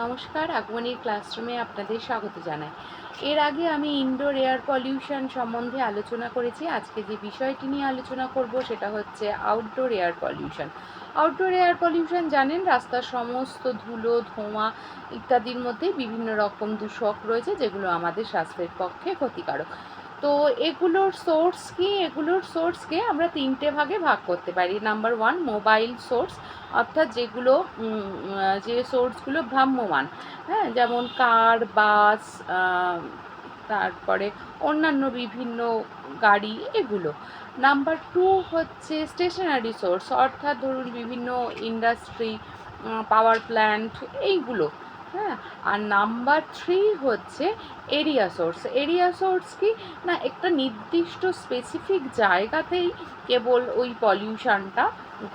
নমস্কার, আগমনীর ক্লাসরুমে আপনাদের স্বাগত জানাই। এর আগে আমি ইনডোর এয়ার পলিউশন সম্বন্ধে আলোচনা করেছি। আজকে যে বিষয়টি নিয়ে আলোচনা করব সেটা হচ্ছে outdoor air pollution. Outdoor air pollution জানেন, রাস্তার সমস্ত ধুলো, ধোঁয়া ইত্যাদির মধ্যে বিভিন্ন রকম দূষক রয়েছে যেগুলো আমাদের স্বাস্থ্যের পক্ষে ক্ষতিকারক। তো এগুলোর সোর্সকে আমরা তিনটে ভাগে ভাগ করতে পারি। নাম্বার ওয়ান, মোবাইল সোর্স, অর্থাৎ যেগুলো যে সোর্সগুলো ভ্রাম্যমাণ, হ্যাঁ, যেমন কার, বাস, তারপরে অন্যান্য বিভিন্ন গাড়ি, এগুলো। নাম্বার টু হচ্ছে স্টেশনারি সোর্স, অর্থাৎ ধরুন বিভিন্ন ইন্ডাস্ট্রি, পাওয়ার প্ল্যান্ট, এইগুলো। হ্যাঁ, আর নাম্বার থ্রি হচ্ছে এরিয়া সোর্স। এরিয়া সোর্স কি না, একটা নির্দিষ্ট স্পেসিফিক জায়গাতেই কেবল ওই পলিউশনটা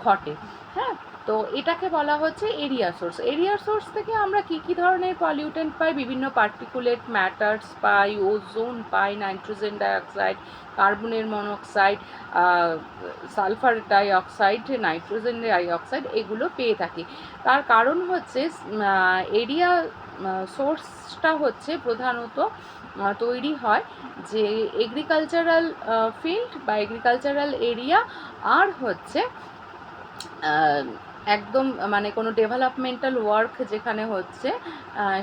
ঘটে। হ্যাঁ, তো এটাকে বলা হচ্ছে এরিয়া সোর্স। এরিয়া সোর্স থেকে আমরা কী ধরনের পলিউটেন্ট পাই? বিভিন্ন পার্টিকুলেট ম্যাটার্স পাই, ওজোন পাই, নাইট্রোজেন ডাইঅক্সাইড, কার্বনের monoxide, sulphur dioxide, nitrogen dioxide, এগুলো পেয়ে থাকি। তার কারণ হচ্ছে এরিয়া সোর্সটা হচ্ছে প্রধানত তৈরি হয় যে এগ্রিকালচারাল ফিল্ড বা এগ্রিকালচারাল এরিয়া, আর হচ্ছে একদম মানে কোনো ডেভেলপমেন্টাল ওয়ার্ক যেখানে হচ্ছে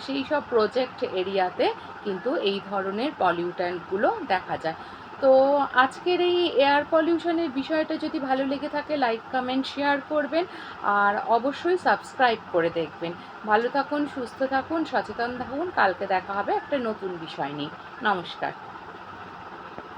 সেই সব প্রজেক্ট এরিয়াতে কিন্তু এই ধরনের পলিউট্যান্টগুলো দেখা যায়। তো আজকের এই এয়ার পলিউশনের বিষয়টা যদি ভালো লেগে থাকে, লাইক, কমেন্ট, শেয়ার করবেন, আর অবশ্যই সাবস্ক্রাইব করে দেখবেন। ভালো থাকুন, সুস্থ থাকুন, সচেতন থাকুন। কালকে দেখা হবে একটা নতুন বিষয় নিয়ে। নমস্কার।